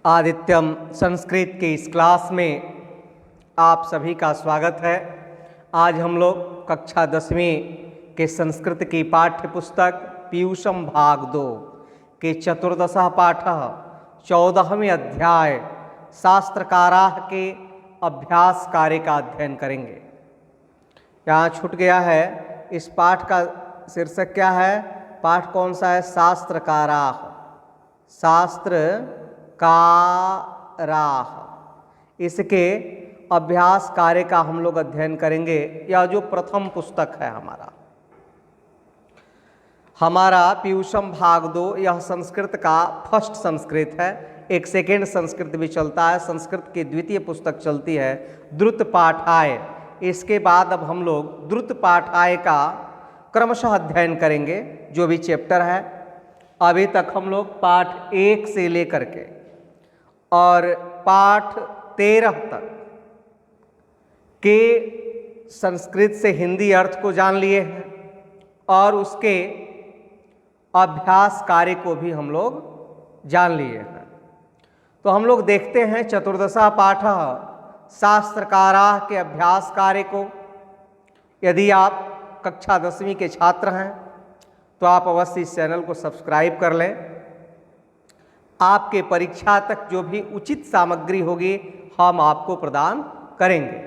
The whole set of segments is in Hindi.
आदित्यम संस्कृत के इस क्लास में आप सभी का स्वागत है। आज हम लोग कक्षा 10वीं के संस्कृत की पाठ्य पुस्तक पीयूषम भाग 2 के चतुर्दशः पाठ 14वें अध्याय शास्त्रकाराः के अभ्यास कार्य का अध्ययन करेंगे। यहाँ छूट गया है, इस पाठ का शीर्षक क्या है? पाठ कौन सा है? शास्त्रकाराः, शास्त्रकाराः। इसके अभ्यास कार्य का हम लोग अध्ययन करेंगे। यह जो प्रथम पुस्तक है हमारा पीयूषम भाग 2, यह संस्कृत का फर्स्ट संस्कृत है। एक सेकेंड संस्कृत भी चलता है, संस्कृत की द्वितीय पुस्तक चलती है द्रुत पाठाय। इसके बाद अब हम लोग द्रुत पाठाय का क्रमशः अध्ययन करेंगे, जो भी चैप्टर है। अभी तक हम लोग पाठ 1 से लेकर के और पाठ 13 तक के संस्कृत से हिंदी अर्थ को जान लिए हैं और उसके अभ्यास कार्य को भी हम लोग जान लिए हैं। तो हम लोग देखते हैं चतुर्दशा पाठ शास्त्रकाराः के अभ्यास कार्य को। यदि आप कक्षा 10वीं के छात्र हैं तो आप अवश्य इस चैनल को सब्सक्राइब कर लें। आपके परीक्षा तक जो भी उचित सामग्री होगी हम आपको प्रदान करेंगे।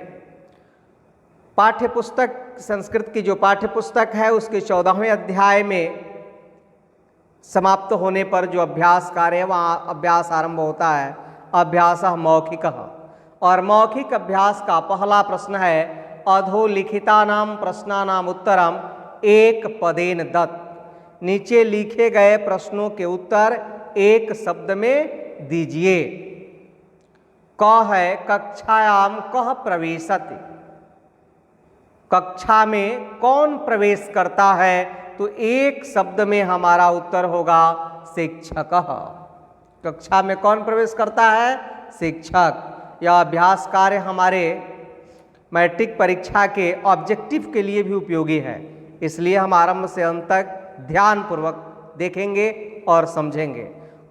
पाठ्य पुस्तक संस्कृत की जो पाठ्य पुस्तक है उसके 14वें अध्याय में समाप्त होने पर जो अभ्यास कार्य है वहाँ अभ्यास आरंभ होता है। अभ्यासः मौखिकः, और मौखिक अभ्यास का पहला प्रश्न है अधोलिखितानां प्रश्नानां उत्तरम एक पदेन दत्त। नीचे लिखे गए प्रश्नों के उत्तर एक शब्द में दीजिए। क है कक्षायाम कः प्रवेशति, कक्षा में कौन प्रवेश करता है? तो एक शब्द में हमारा उत्तर होगा शिक्षकः। कक्षा में कौन प्रवेश करता है? शिक्षक। यह अभ्यास कार्य हमारे मैट्रिक परीक्षा के ऑब्जेक्टिव के लिए भी उपयोगी है, इसलिए हम आरंभ से अंत तक ध्यानपूर्वक देखेंगे और समझेंगे।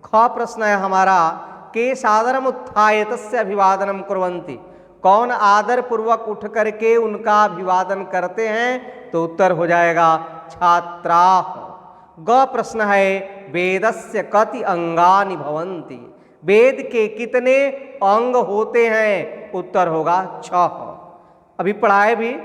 ख प्रश्न है हमारा के सादरम उत्थाय तस्य अभिवादनम कुर्वन्ति, कौन आदर पूर्वक उठ करके उनका अभिवादन करते हैं? तो उत्तर हो जाएगा छात्राः। ग प्रश्न है वेदस्य कति अंगानि भवन्ति, वेद के कितने अंग होते हैं? उत्तर होगा 6। अभी पढ़ाए भी,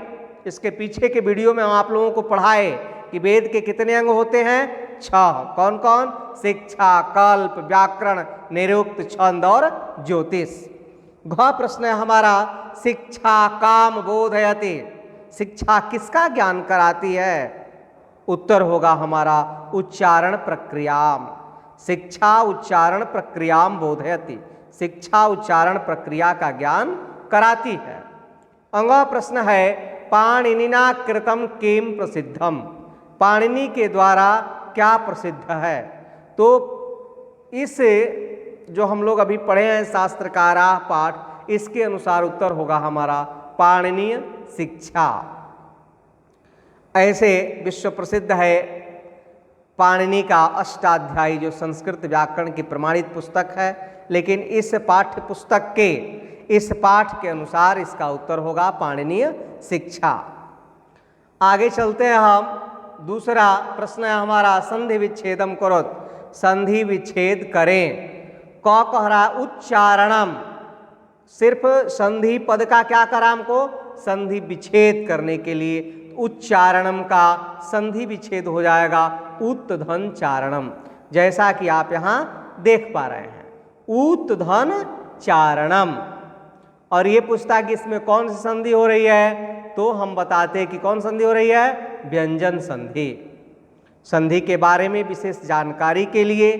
इसके पीछे के वीडियो में हम आप लोगों को पढ़ाए कि वेद के कितने अंग होते हैं? 6। कौन कौन? शिक्षा, कल्प, व्याकरण, निरुक्त, छंद और ज्योतिष। घ प्रश्न है हमारा शिक्षा काम बोधयति, शिक्षा किसका ज्ञान कराती है? उत्तर होगा हमारा उच्चारण प्रक्रियाम। शिक्षा उच्चारण प्रक्रियाम बोधयति, शिक्षा उच्चारण प्रक्रिया का ज्ञान कराती है। अंग प्रश्न है पाणिनिना कृतम किम प्रसिद्धम, पाणिनि के द्वारा क्या प्रसिद्ध है? तो इस जो हम लोग अभी पढ़े हैं शास्त्रकाराः पाठ, इसके अनुसार उत्तर होगा हमारा पाणिनीय शिक्षा। ऐसे विश्व प्रसिद्ध है पाणिनि का अष्टाध्यायी, जो संस्कृत व्याकरण की प्रमाणित पुस्तक है। लेकिन इस पाठ्य पुस्तक के इस पाठ के अनुसार इसका उत्तर होगा पाणिनीय शिक्षा। आगे चलते हैं हम। दूसरा प्रश्न है हमारा संधि विच्छेदम करोत, संधि विच्छेद करें। क कह रहा उच्चारणम, सिर्फ संधि पद का क्या करा हमको? संधि विच्छेद करने के लिए उच्चारणम का संधि विच्छेद हो जाएगा उत्धन चारणम, जैसा कि आप यहाँ देख पा रहे हैं उत्धन चारणम। और ये पूछता कि इसमें कौन सी संधि हो रही है? तो हम बताते हैं कि कौन संधि हो रही है? व्यंजन संधि। संधि के बारे में विशेष जानकारी के लिए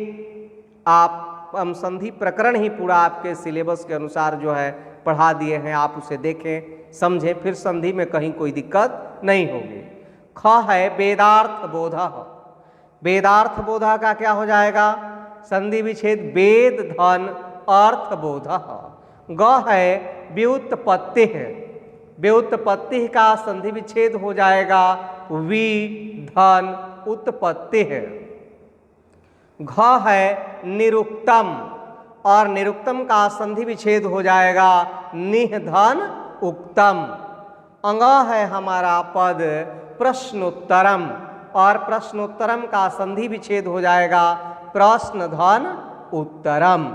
हम संधि प्रकरण ही पूरा आपके सिलेबस के अनुसार जो है पढ़ा दिए हैं, आप उसे देखें, समझें, फिर संधि में कहीं कोई दिक्कत नहीं होगी। ख है वेदार्थ बोधः, वेदार्थ बोधः का क्या हो जाएगा? संधि विच्छेद वेद धन अर्थ बोधः। ग है व्युत्पत्ति है, व्युत्पत्ति का संधि विच्छेद हो जाएगा वि धन उत्पत्ति है। घ है निरुक्तम और निरुक्तम का संधि विच्छेद हो जाएगा निह धन उक्तम। अंग है हमारा पद प्रश्नोत्तरम और प्रश्नोत्तरम का संधि विच्छेद हो जाएगा प्रश्न धन उत्तरम।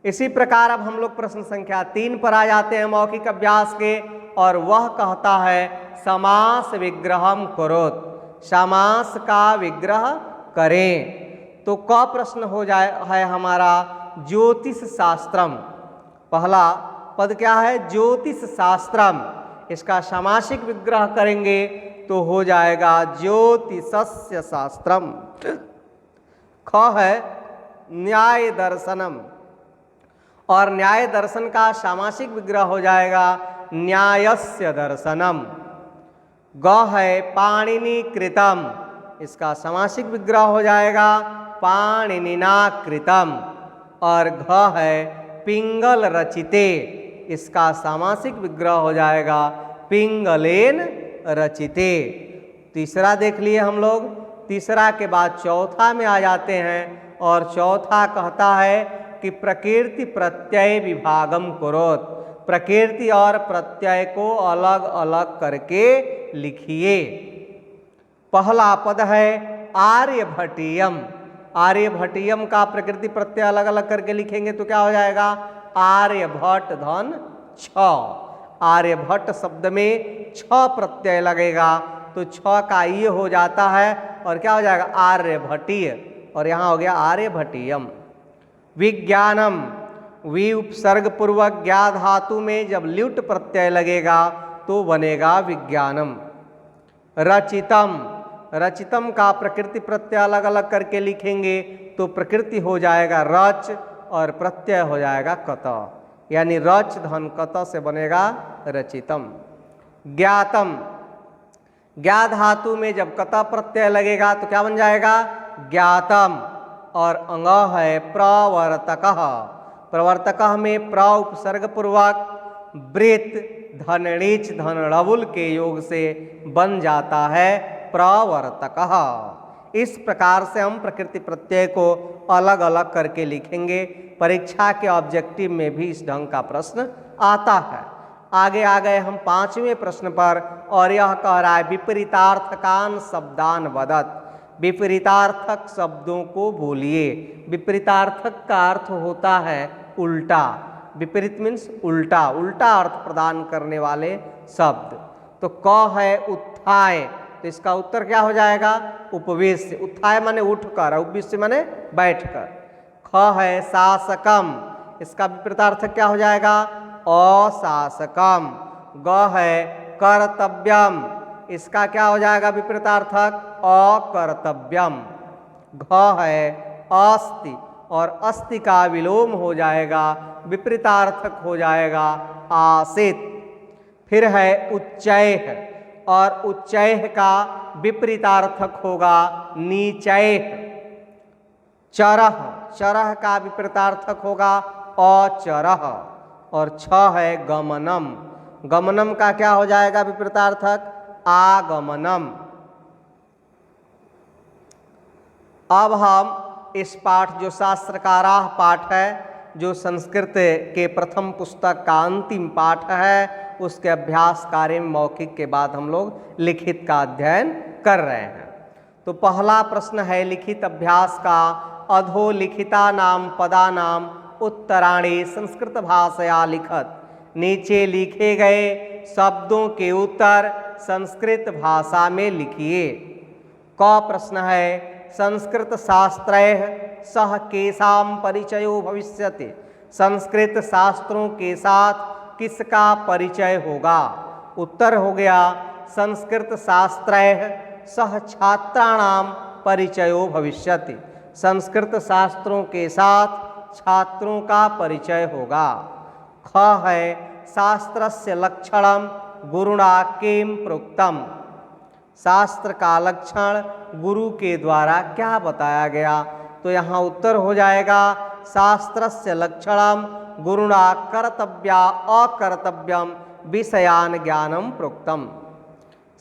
इसी प्रकार अब हम लोग प्रश्न संख्या 3 पर आ जाते हैं मौखिक अभ्यास के, और वह कहता है समास विग्रहम करोत, समास का विग्रह करें। तो क प्रश्न हो जाए है हमारा ज्योतिष शास्त्रम। पहला पद क्या है? ज्योतिष शास्त्रम। इसका सामासिक विग्रह करेंगे तो हो जाएगा ज्योतिषस्य शास्त्रम। ख है न्याय दर्शनम और न्याय दर्शन का सामासिक विग्रह हो जाएगा न्यायस्य दर्शनम। ग है पाणिनि कृतम, इसका सामासिक विग्रह हो जाएगा पाणिनिना कृतम। और घ है पिंगल रचिते, इसका सामासिक विग्रह हो जाएगा पिंगलेन रचिते। तीसरा देख लिए हम लोग। तीसरा के बाद चौथा में आ जाते हैं और चौथा कहता है कि प्रकृति प्रत्यय विभागम करोत, प्रकृति और प्रत्यय को अलग अलग करके लिखिए। पहला पद है आर्यभटीयम। आर्यभटीयम का प्रकृति प्रत्यय अलग अलग करके लिखेंगे तो क्या हो जाएगा? आर्यभट धन छ। आर्यभट्ट शब्द में छ प्रत्यय लगेगा तो छ का ये हो जाता है और क्या हो जाएगा? आर्यभटीय, और यहाँ हो गया आर्यभटीयम। विज्ञानम, वी उपसर्ग पूर्वक ज्ञा धातु में जब ल्युट प्रत्यय लगेगा तो बनेगा विज्ञानम। रचितम, रचितम का प्रकृति प्रत्यय अलग अलग करके लिखेंगे तो प्रकृति हो जाएगा रच और प्रत्यय हो जाएगा कत, यानी रच धन कत से बनेगा रचितम। ज्ञातम, ज्ञा धातु में जब कत प्रत्यय लगेगा तो क्या बन जाएगा? ज्ञातम। और अंग है प्रवर्तकः, प्रवर्तकः में प्र उपसर्ग पूर्वक वृत धनणीच धन ड़बुल के योग से बन जाता है प्रवर्तकः। इस प्रकार से हम प्रकृति प्रत्यय को अलग अलग करके लिखेंगे। परीक्षा के ऑब्जेक्टिव में भी इस ढंग का प्रश्न आता है। आगे आ गए हम 5वें प्रश्न पर, और यह कह रहा है विपरीतार्थकान शब्दान वदत। विपरीतार्थक शब्दों को बोलिए। विपरीतार्थक का अर्थ होता है उल्टा। विपरीत मीन्स उल्टा, उल्टा अर्थ प्रदान करने वाले शब्द। तो क है उत्थाय, तो इसका उत्तर क्या हो जाएगा? उपवेश। उत्थाय माने उठकर, उपवेश माने बैठकर। ख है शासकम, इसका विपरीतार्थक क्या हो जाएगा? अशासकम। ग है कर्तव्यम, इसका क्या हो जाएगा विपरीतार्थक? अकर्तव्यम। घ है अस्ति, और अस्ति का विलोम हो जाएगा, विपरीतार्थक हो जाएगा आसित। फिर है उच्चैः, और उच्चैः का विपरीतार्थक होगा नीचैः। चरः, चरः का विपरीतार्थक होगा अचरः। और छ है गमनम, गमनम का क्या हो जाएगा विपरीतार्थक? आगमनम। अब हम इस पाठ, जो शास्त्र का राह पाठ है, जो संस्कृत के प्रथम पुस्तक का अंतिम पाठ है, उसके अभ्यास कार्य में मौखिक के बाद हम लोग लिखित का अध्ययन कर रहे हैं। तो पहला प्रश्न है लिखित अभ्यास का, अधोलिखिता नाम पदा नाम उत्तराणी संस्कृत भाषया लिखत। नीचे लिखे गए शब्दों के उत्तर संस्कृत भाषा में लिखिए। क प्रश्न है संस्कृत शास्त्रैः सह केषां परिचयो भविष्यति। संस्कृत शास्त्रों के साथ किसका परिचय होगा? उत्तर हो गया संस्कृत शास्त्रैः सह छात्राणां परिचयो भविष्यति। संस्कृत शास्त्रों के साथ छात्रों का परिचय होगा। ख है शास्त्रस्य लक्षणम गुरुणा किम प्रोक्तम। शास्त्र का लक्षण गुरु के द्वारा क्या बताया गया? तो यहाँ उत्तर हो जाएगा शास्त्रस्य लक्षणम गुरुणा कर्तव्या अकर्तव्यम विषयान ज्ञानम प्रोक्तम।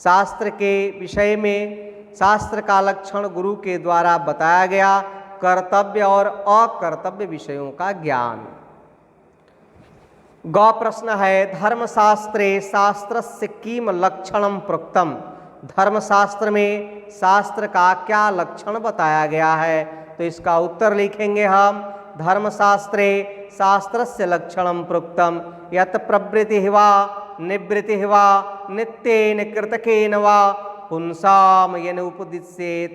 शास्त्र के विषय में शास्त्र का लक्षण गुरु के द्वारा बताया गया। कर्तव्य और अकर्तव्य विषयों का ज्ञान। ग प्रश्न है धर्मशास्त्रे शास्त्रस्य किम लक्षणम प्रोक्तम। धर्मशास्त्र में शास्त्र का क्या लक्षण बताया गया है, तो इसका उत्तर लिखेंगे हम धर्मशास्त्रे शास्त्रस्य लक्षणम प्रोक्तम यत् प्रवृत्ति वा निवृत्ति वा नित्येन कृतकेन वा पुंसाम येन उपदिश्येत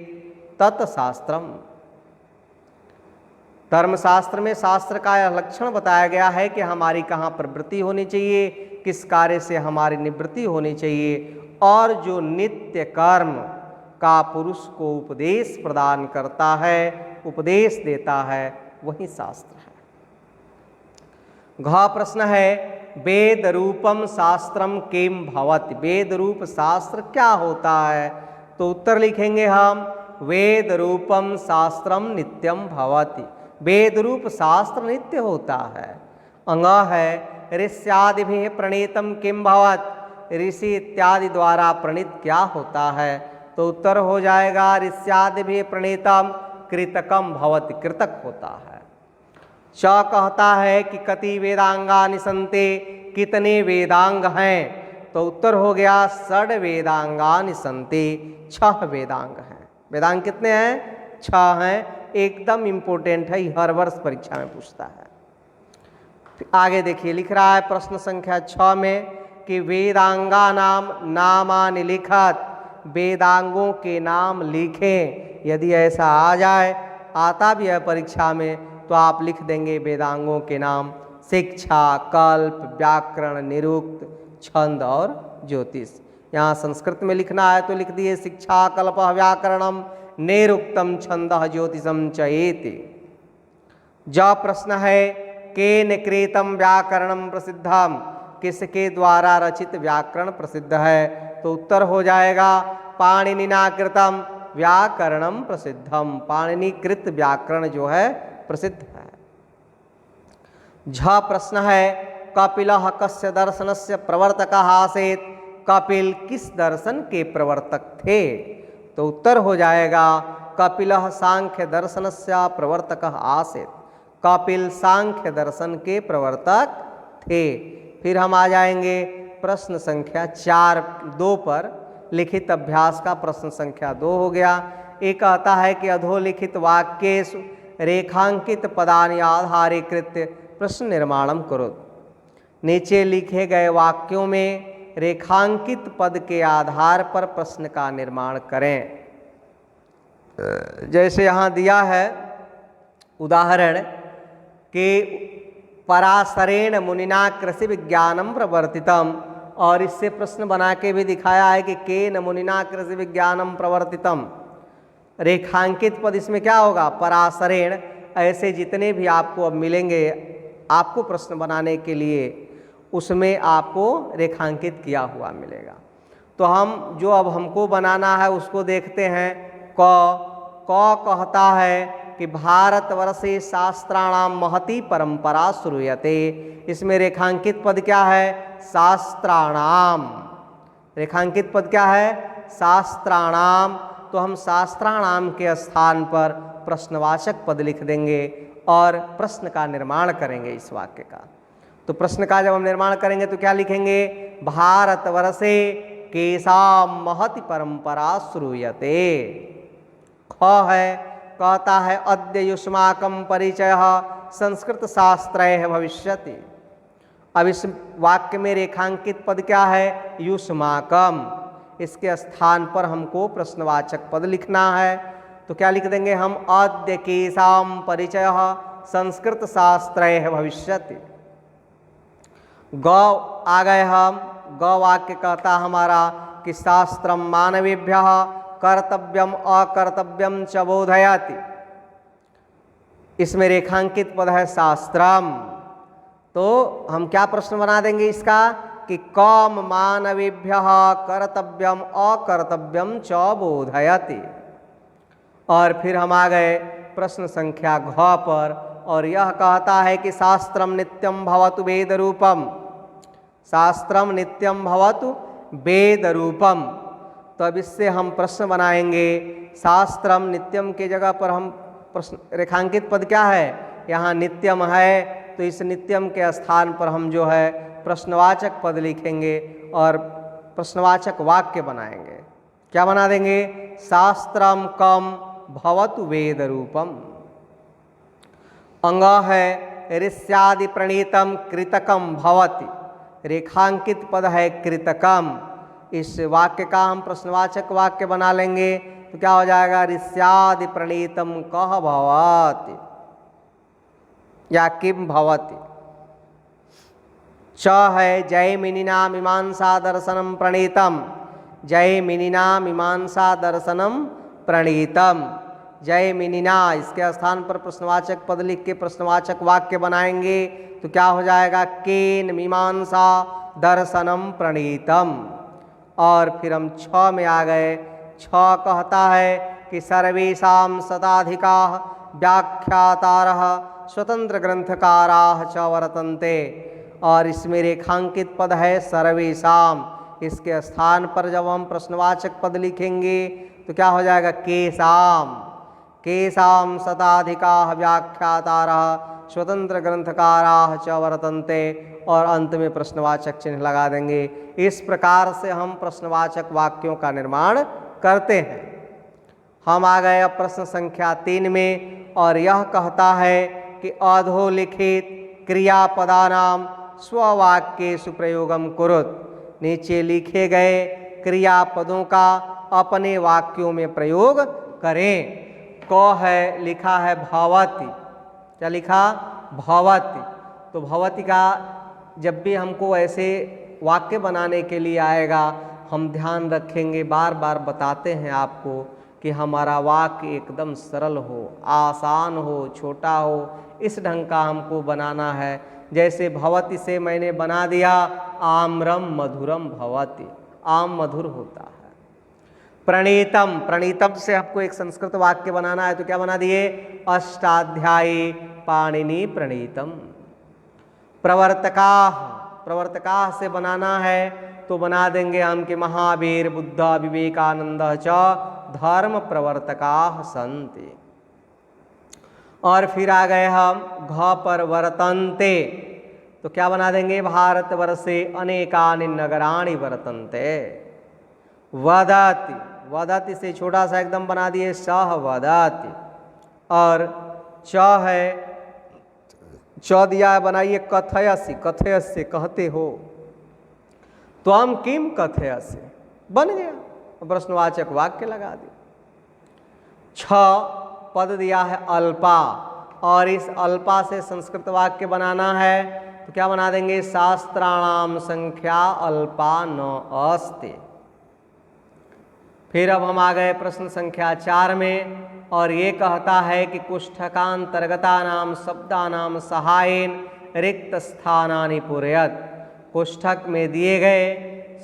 तत्शास्त्रम। धर्मशास्त्र में शास्त्र का यह लक्षण बताया गया है कि हमारी कहाँ प्रवृत्ति होनी चाहिए, किस कार्य से हमारी निवृत्ति होनी चाहिए, और जो नित्य कर्म का पुरुष को उपदेश प्रदान करता है, उपदेश देता है, वही शास्त्र है। घ प्रश्न है वेद रूपम शास्त्रम किम भवति। वेद रूप शास्त्र क्या होता है, तो उत्तर लिखेंगे हम वेद रूपम शास्त्रम नित्यम भवति। वेद रूप शास्त्र नित्य होता है। अंग है ऋष्यादिभिः प्रणीतम किम भवत्। ऋषि इत्यादि द्वारा प्रणीत क्या होता है, तो उत्तर हो जाएगा ऋष्यादिभिः प्रणीतम कृतकम भवति, कृतक होता है। च कहता है कि कति वेदांगानि सन्ते, कितने वेदांग हैं, तो उत्तर हो गया षड वेदांगानि सन्ते, 6 वेदांग हैं। वेदांग कितने हैं? 6 हैं। एकदम इंपॉर्टेंट है, हर वर्ष परीक्षा में पूछता है। आगे देखिए लिख रहा है प्रश्न संख्या 6 में कि वेदांगा नामानि लिखत। वेदांगों के नाम लिखें। यदि ऐसा आ जाए, आता भी है परीक्षा में, तो आप लिख देंगे वेदांगों के नाम शिक्षा, कल्प, व्याकरण, निरुक्त, छंद और ज्योतिष। यहाँ संस्कृत में लिखना है तो लिख दिए शिक्षा, कल्प, व्याकरणम, निरुक्तम, छंदः, ज्योतिषम चेति। ज प्रश्न है केन कृतं व्याकरणम प्रसिद्धम। किसके द्वारा रचित व्याकरण प्रसिद्ध है, तो उत्तर हो जाएगा पाणिनिना कृतं व्याकरणम प्रसिद्धम। पाणिनि कृत व्याकरण जो है प्रसिद्ध है। झ प्रश्न है कपिलः कस्य दर्शनस्य प्रवर्तकः आसीत्। कपिल किस दर्शन के प्रवर्तक थे, तो उत्तर हो जाएगा कपिलः सांख्य दर्शनस्य प्रवर्तकः आसीत्। कपिल सांख्य दर्शन के प्रवर्तक थे। फिर हम आ जाएंगे प्रश्न संख्या 2 पर। लिखित अभ्यास का प्रश्न संख्या 2 हो गया। एक कहता है कि अधोलिखित वाक्येषु रेखांकित पदानि आधारीकृत्य प्रश्न निर्माणम करो। नीचे लिखे गए वाक्यों में रेखांकित पद के आधार पर प्रश्न का निर्माण करें। जैसे यहाँ दिया है उदाहरण कि पराशरेण मुनिना कृषि विज्ञानम प्रवर्तितम, और इससे प्रश्न बना के भी दिखाया है कि केन मुनिना कृषि विज्ञानम प्रवर्तितम। रेखांकित पद इसमें क्या होगा? पराशरेण। ऐसे जितने भी आपको अब मिलेंगे आपको प्रश्न बनाने के लिए, उसमें आपको रेखांकित किया हुआ मिलेगा। तो हम जो अब हमको बनाना है उसको देखते हैं। क कहता है कि भारतवर्षे शास्त्राणाम महती परंपरा श्रूयते। इसमें रेखांकित पद क्या है? शास्त्राणाम। रेखांकित पद क्या है? शास्त्राणाम। तो हम शास्त्राणाम के स्थान पर प्रश्नवाचक पद लिख देंगे और प्रश्न का निर्माण करेंगे इस वाक्य का। तो प्रश्न का जब हम निर्माण करेंगे तो क्या लिखेंगे? भारतवर्षे केषां महती परंपरा श्रूयते। ख है कहता है अद्य युष्माकं परिचयः संस्कृत शास्त्रैः भविष्यति। अब इस वाक्य में रेखांकित पद क्या है? युष्माकम। इसके स्थान पर हमको प्रश्नवाचक पद लिखना है। तो क्या लिख देंगे हम? अद्य केषां परिचयः संस्कृत शास्त्रैः भविष्यति। गौ आ गए हम। गौ वाक्य कहता हमारा कि शास्त्रम मानवेभ्यः कर्तव्यम अकर्तव्यम च बोधयति। इसमें रेखांकित पद है शास्त्रम। तो हम क्या प्रश्न बना देंगे इसका कि कम मानवेभ्यः कर्तव्यम अकर्तव्यम च बोधयति। और फिर हम आ गए प्रश्न संख्या घ पर, और यह कहता है कि शास्त्रम नित्यम भवतु वेद रूपम। शास्त्रम नित्यम भवतु वेद रूपम। तो अब इससे हम प्रश्न बनाएंगे। शास्त्रम नित्यम के जगह पर हम प्रश्न रेखांकित पद क्या है, यहाँ नित्यम है, तो इस नित्यम के स्थान पर हम जो है प्रश्नवाचक पद लिखेंगे और प्रश्नवाचक वाक्य बनाएंगे। क्या बना देंगे, शास्त्रम कम भवतु वेद रूपम। अंग है ऋष्यादि प्रणीतम कृतकम भवति, रेखांकित पद है कृतकम। इस वाक्य का हम प्रश्नवाचक वाक्य बना लेंगे तो क्या हो जाएगा, ऋष्यादि प्रणीतम कह भवति या किम भवति। च है जैमिनिना मीमांसा दर्शनम प्रणीतम, जैमिनिना मीमांसा दर्शनम प्रणीतम। जैमिनिना इसके स्थान पर प्रश्नवाचक पद लिख के प्रश्नवाचक वाक्य बनाएंगे तो क्या हो जाएगा, केन मीमांसा दर्शनम प्रणीतम। और फिर हम छ में आ गए। छ कहता है कि सर्वेषां शताधिका व्याख्यातारः स्वतंत्र ग्रंथकाराः च वर्तन्ते, और इसमें रेखांकित पद है सर्वेषां। इसके स्थान पर जब हम प्रश्नवाचक पद लिखेंगे तो क्या हो जाएगा, केषां, केषां शताधिका व्याख्यातारः स्वतंत्र ग्रंथकाराः च वर्तन्ते, और अंत में प्रश्नवाचक चिन्ह लगा देंगे। इस प्रकार से हम प्रश्नवाचक वाक्यों का निर्माण करते हैं। हम आ गए अब प्रश्न संख्या 3 में, और यह कहता है कि अधोलिखित क्रियापदानाम स्ववाक्येषु प्रयोगम कुरुत। नीचे लिखे गए क्रियापदों का अपने वाक्यों में प्रयोग करें। क है लिखा है भवति, क्या लिखा, भवति। तो भवति का जब भी हमको ऐसे वाक्य बनाने के लिए आएगा हम ध्यान रखेंगे, बार बार बताते हैं आपको कि हमारा वाक्य एकदम सरल हो, आसान हो, छोटा हो, इस ढंग का हमको बनाना है। जैसे भवति से मैंने बना दिया आम्रम मधुरम भवति, आम मधुर होता है। प्रणीतम, प्रणीतम से आपको एक संस्कृत वाक्य बनाना है तो क्या बना दिए, अष्टाध्यायी पाणिनि प्रणीतम। प्रवर्तकाः, प्रवर्तकाः से बनाना है तो बना देंगे हम कि महावीर बुद्ध विवेकानंद च धर्म प्रवर्तकाः सन्ति। और फिर आ गए हम घ पर वर्तन्ते, तो क्या बना देंगे, भारतवर्षे अनेकानि नगराणि वर्तन्ते। वदति, वदति से छोटा सा एकदम बना दिए सह वदति। और च है, च दिया है बनाइए कथयसि, कथयस्य कहते हो, त्वं किम कथयसि, बन गया, प्रश्नवाचक वाक्य लगा दिया। छ पद दिया है अल्पा, और इस अल्पा से संस्कृत वाक्य बनाना है तो क्या बना देंगे, शास्त्राणाम संख्या अल्पा न अस्ति। फिर अब हम आ गए प्रश्न संख्या 4 में, और ये कहता है कि कुष्ठकांतर्गतानाम शब्दानाम सहायेन रिक्त स्थानानि पूरयत। कुष्ठक में दिए गए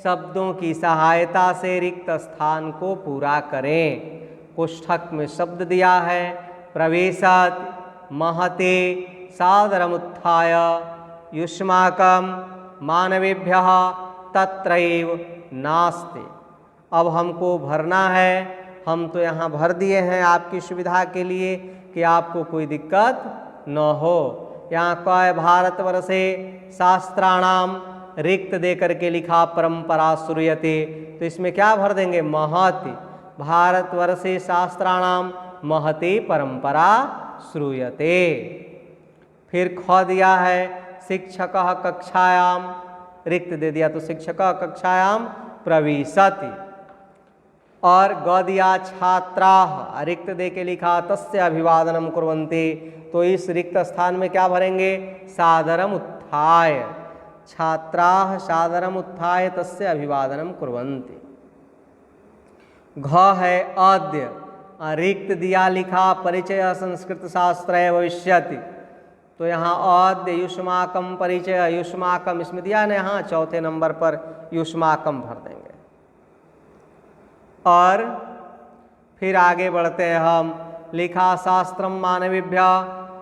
शब्दों की सहायता से रिक्त स्थान को पूरा करें। कुष्ठक में शब्द दिया है प्रवेशत, महते, सादरमुत्थाय, युष्माकं, मानवेभ्यः, तत्रैव, नास्ति। अब हमको भरना है, हम तो यहाँ भर दिए हैं आपकी सुविधा के लिए कि आपको कोई दिक्कत न हो। यहाँ क भारतवर्षे शास्त्राणाम रिक्त दे करके लिखा परंपरा श्रूयते, तो इसमें क्या भर देंगे, महति। भारतवर्षे शास्त्राणाम महति परंपरा श्रूयते। फिर ख दिया है शिक्षकः कक्षायाम, रिक्त दे दिया तो शिक्षकः कक्षायाम प्रविशति। और ग दिया छात्राः, रिक्त दे के लिखा तस्य अभिवादनम कुर्वन्ति, तो इस रिक्त स्थान में क्या भरेंगे, सादरम उत्थाय। छात्राः सादरम उत्थाय तस्य अभिवादनम कुर्वन्ति। घ है अद्य, रिक्त दिया लिखा परिचय संस्कृत शास्त्र भविष्यति, तो यहाँ अद्य युष्माकम परिचय, युष्माकम इसमें दिया ना, यहाँ चौथे नंबर पर युष्माकम भर देंगे। और फिर आगे बढ़ते हैं हम, लिखा शास्त्रम मानवेभ्य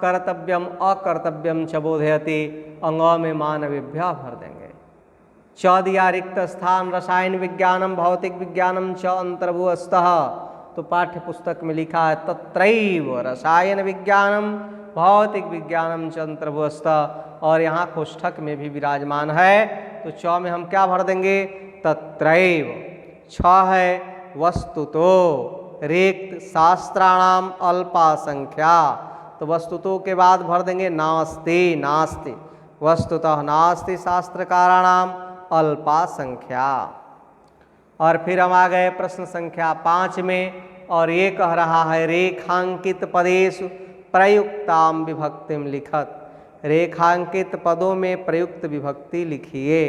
कर्तव्यम अकर्तव्यम च बोधयति, अंग में मानवेभ्य भर देंगे। च दिया रिक्त स्थान रसायन विज्ञानम भौतिक विज्ञानम च अंतर्भुवस्तः, तो पाठ्य पुस्तक में लिखा है तत्रैव रसायन विज्ञानम भौतिक विज्ञानम च अंतर्भुवस्तः, और यहाँ कोष्ठक में भी विराजमान है। तो च में हम क्या भर देंगे? तत्रैव। छ है वस्तुतो रिक्त शास्त्राणाम अल्पा संख्या, तो वस्तुतो के बाद भर देंगे नास्ति। नास्ति वस्तुतः नास्ति शास्त्रकाराणाम अल्पा संख्या। और फिर हम आ गए प्रश्न संख्या 5 में, और ये कह रहा है रेखांकित पदेषु प्रयुक्ताम विभक्तिम लिखत। रेखांकित पदों में प्रयुक्त विभक्ति लिखिए।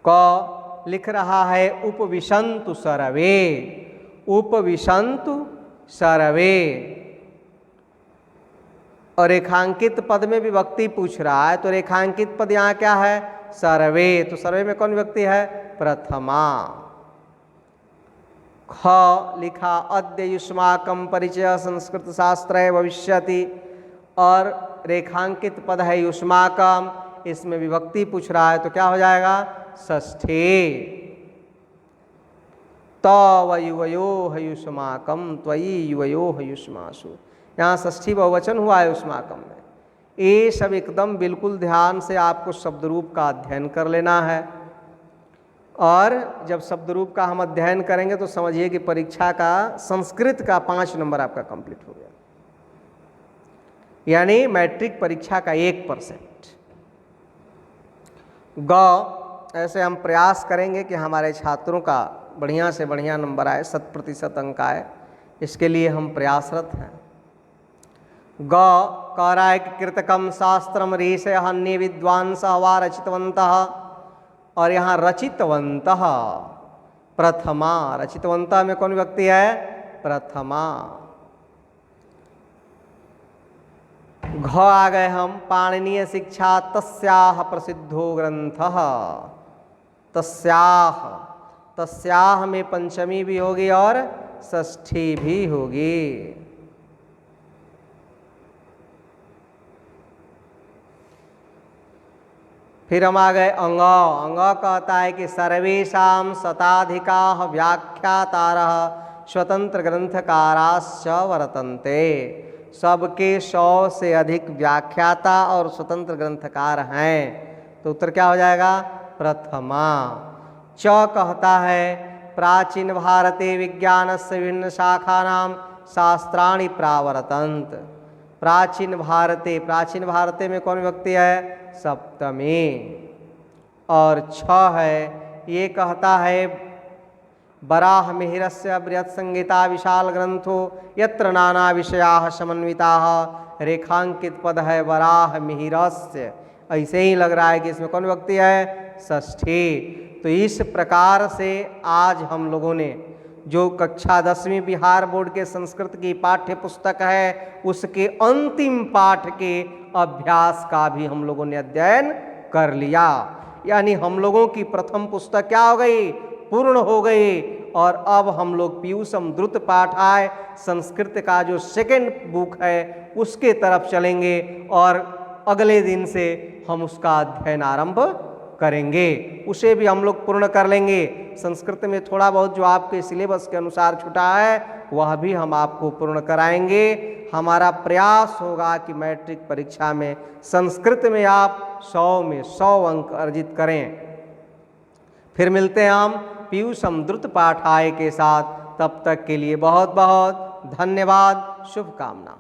क लिख रहा है उपविशन्तु सर्वे। उपविशन्तु सर्वे, और रेखांकित पद में विभक्ति पूछ रहा है, तो रेखांकित पद यहाँ क्या है? सर्वे। तो सर्वे में कौन विभक्ति है? प्रथमा। ख लिखा अद्य युष्माकं परिचय संस्कृत शास्त्र भविष्यति, और रेखांकित पद है युष्माकम, इसमें विभक्ति पूछ रहा है, तो क्या हो जाएगा? षष्ठी। तव युवयो युष्माकम त्वयि युवयो युष्मासु, यहाँ षष्ठी बहुवचन हुआ है युष्माकम में। ये सब एकदम बिल्कुल ध्यान से आपको शब्द रूप का अध्ययन कर लेना है, और जब शब्द रूप का हम अध्ययन करेंगे तो समझिए कि परीक्षा का संस्कृत का 5 नंबर आपका कंप्लीट हो गया, यानी मैट्रिक परीक्षा का 1%। ग ऐसे हम प्रयास करेंगे कि हमारे छात्रों का बढ़िया से बढ़िया नंबर आए, 100% अंक आए, इसके लिए हम प्रयासरत हैं। ग कह रहा है कि कृतकम शास्त्रम ऋषय अन्य विद्वांसः वा रचितवन्तः, और यहाँ रचितवन्तः प्रथमा। रचितवन्तः में कौन व्यक्ति है? प्रथमा। घ आ गए हम पाणिनीय शिक्षा तस्याह प्रसिद्धो ग्रंथः। तस्याह, तस्याह में पंचमी भी होगी और षष्ठी भी होगी। फिर हम आ गए अंग। अंग कहता है कि सर्वेषां शताधिकाः व्याख्यातारः स्वतंत्र ग्रंथकाराश्च वर्तन्ते। सबके 100 से अधिक व्याख्याता और स्वतंत्र ग्रंथकार हैं, तो उत्तर क्या हो जाएगा? प्रथमा। च कहता है प्राचीन भारते विज्ञानस्य विभिन्न शाखानां शास्त्राणि प्रावर्तन्त। प्राचीन भारते, प्राचीन भारते में कौन व्यक्ति है? सप्तमी। और 6 है, ये कहता है बराह मिहिरस्य बृहत् संहिता विशाल ग्रंथो यत्र नाना विषयाः समन्विताः। रेखांकित पद है बराह मिहिरस्य, ऐसे ही लग रहा है कि इसमें कौन व्यक्ति है? षष्ठी। तो इस प्रकार से आज हम लोगों ने जो कक्षा 10वीं बिहार बोर्ड के संस्कृत की पाठ्य पुस्तक है, उसके अंतिम पाठ के अभ्यास का भी हम लोगों ने अध्ययन कर लिया। यानी हम लोगों की प्रथम पुस्तक क्या हो गई? पूर्ण हो गई। और अब हम लोग पीयूषम द्रुत पाठाय संस्कृत का जो सेकंड बुक है उसके तरफ चलेंगे, और अगले दिन से हम उसका अध्ययन आरंभ करेंगे। उसे भी हम लोग पूर्ण कर लेंगे। संस्कृत में थोड़ा बहुत जो आपके सिलेबस के अनुसार छूटा है वह भी हम आपको पूर्ण कराएंगे। हमारा प्रयास होगा कि मैट्रिक परीक्षा में संस्कृत में आप 100 में 100 अंक अर्जित करें। फिर मिलते हैं हम पीयूषम द्रुत पाठाय के साथ। तब तक के लिए बहुत बहुत धन्यवाद, शुभकामना।